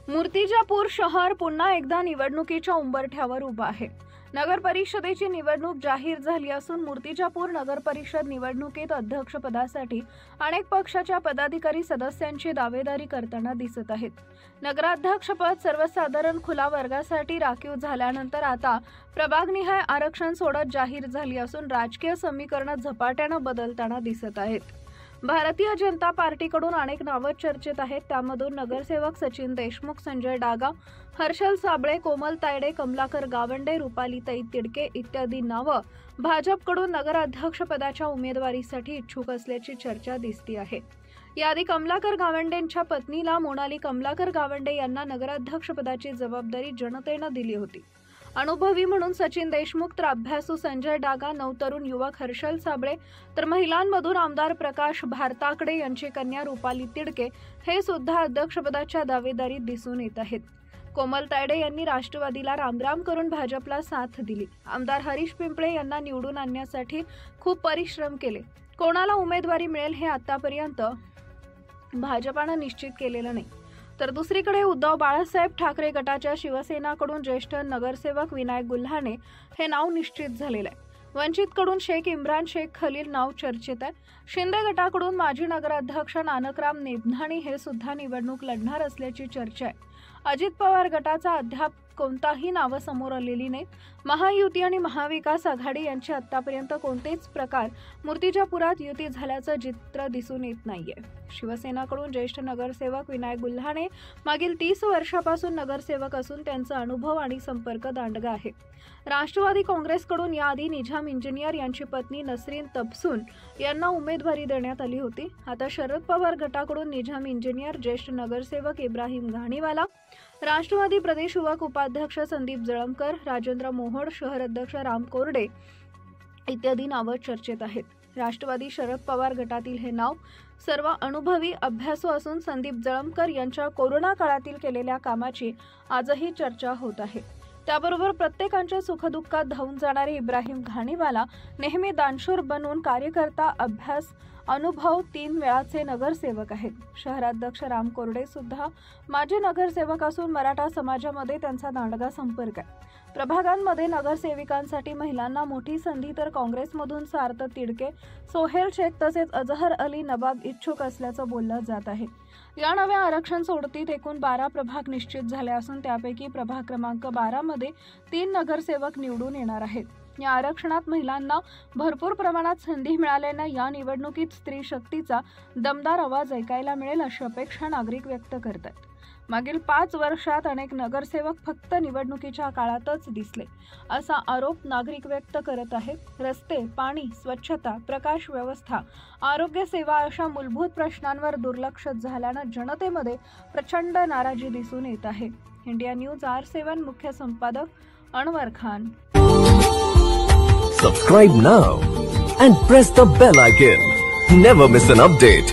मूर्तिजापूर शहर पुन्हा एकदा निवडणुकीच्या उंबरठ्यावर उभा आहे। नगर परिषदेची निवडणूक जाहीर झाली असून मूर्तिजापूर नगर परिषद निवडणुकीत अध्यक्षपदासाठी अनेक पक्षाच्या पदाधिकारी सदस्यांची दावेदारी करताना दिसत आहेत। नगराध्यक्षपद सर्वसाधारण खुला वर्गासाठी राखीव झाल्यानंतर आता प्रभागनिहाय आरक्षण सोडत जाहीर झाली असून राजकीय समीकरण झपाट्याने बदलताना दिसत आहेत। भारतीय जनता पार्टीकडून अनेक नावं चर्चेत आहेत। त्यामधून नगरसेवक सचिन देशमुख, संजय डागा, हर्षल साबळे, कोमल तायडे, कमलाकर गावंडे, रुपालीताई तिडके इत्यादी नावं भाजपकडून नगराध्यक्षपदाच्या उमेदवारीसाठी इच्छुक असल्याची चर्चा दिसती आहे। याआधी कमलाकर गावंडेंच्या पत्नीला मोनाली कमलाकर गावंडे यांना नगराध्यक्षपदाची जबाबदारी जनतेनं दिली होती। अनुभवी म्हणून सचिन देशमुख, तर अभ्यासू संजय डागा, नवतरुण युवक हर्षल साबळे, तर महिलांमधून आमदार प्रकाश भारताकडे यांची कन्या रुपाली तिडके हे सुद्धा अध्यक्षपदाच्या दावेदारीत दिसून येत आहेत। कोमल तायडे यांनी राष्ट्रवादीला रामराम करून भाजपला साथ दिली। आमदार हरीश पिंपळे यांना निवडून आणण्यासाठी खूप परिश्रम केले। कोणाला उमेदवारी मिळेल हे आतापर्यंत भाजपानं निश्चित केलेलं नाही। तर दुसरीकडे उद्धव बाळासाहेब ठाकरे गटाच्या शिवसेनाकडून ज्येष्ठ नगरसेवक विनायक गुल्हाने हे नाव निश्चित झालेलं आहे। वंचितकडून शेख इम्रान शेख खलील नाव चर्चेत आहे। शिंदे गटाकडून माजी नगराध्यक्ष नानकराम नेभनाणी हे सुद्धा निवडणूक लढणार असल्याची चर्चा आहे। अजित पवार गटाचा अद्याप कोणताही नाव समोर आलेली नाही। महायुती आणि महाविकास आघाडी यांचे आतापर्यंत कोणतेच प्रकार मूर्तिजापुरात युती झाल्याचं चित्र दिसून येत नाहीये। शिवसेनाकडून ज्येष्ठ नगरसेवक विनायक गुल्हाने मागील 30 वर्षापासून नगरसेवक असून त्यांचा अनुभव आणि संपर्क दांडगा आहे। राष्ट्रवादी काँग्रेसकडून याआधी निजाम इंजिनियर यांची पत्नी नसरीन तबसून यांना उमेदवारी देण्यात आली होती। आता शरद पवार गटाकडून निजाम इंजिनियर, ज्येष्ठ नगरसेवक इब्राहिम घाणीवाला, राष्ट्रवादी प्रदेश युवक उपाध्यक्ष संदीप जळमकर, राजेंद्र मोहोड, शहर अध्यक्ष राम कोरडे इत्यादी नावं चर्चेत आहेत। राष्ट्रवादी शरद पवार गटातील हे नाव सर्व अनुभवी अभ्यासू असून संदीप जळमकर यांच्या कोरोना काळातील केलेल्या कामाची आजही चर्चा होत आहे। त्याबरोबर प्रत्येकांच्या सुखदुःखात धावून जाणारे इब्राहिम घाणीवाला नेहमी दानशूर बनून कार्यकर्ता, अभ्यास, अनुभव 3 वेळाचे नगरसेवक आहेत। शहराध्यक्ष राम कोरडे सुद्धा माजी नगरसेवक असून मराठा समाजामध्ये त्यांचा दांडगा संपर्क आहे। प्रभागांमध्ये नगरसेविकांसाठी महिलांना मोठी संधी, तर काँग्रेसमधून सार्थ तिडके, सोहेल शेख तसेच अजहर अली नवाब इच्छुक असल्याचं बोललं जात आहे। या नव्या आरक्षण सोडतीत एकूण 12 प्रभाग निश्चित झाले असून त्यापैकी प्रभाग क्रमांक 12 मध्ये 3 नगरसेवक निवडून येणार आहेत। या आरक्षणात महिलांना भरपूर प्रमाणात संधी मिळाल्याने या निवडणुकीत स्त्री शक्तीचा दमदार आवाज ऐकायला मिळेल अशी अपेक्षा नागरिक व्यक्त करतात। मागील 5 वर्षात अनेक नगरसेवक फक्त निवडणुकीच्या काळातच दिसले असा आरोप नागरिक व्यक्त करत आहेत। रस्ते, पाणी, स्वच्छता, प्रकाश व्यवस्था, आरोग्य सेवा अशा मूलभूत प्रश्नांवर दुर्लक्ष झाल्यानं जनतेमध्ये प्रचंड नाराजी दिसून येत आहे। इंडिया न्यूज R7 मुख्य संपादक Anwar Khan. Subscribe now and press the bell icon. Never miss an update.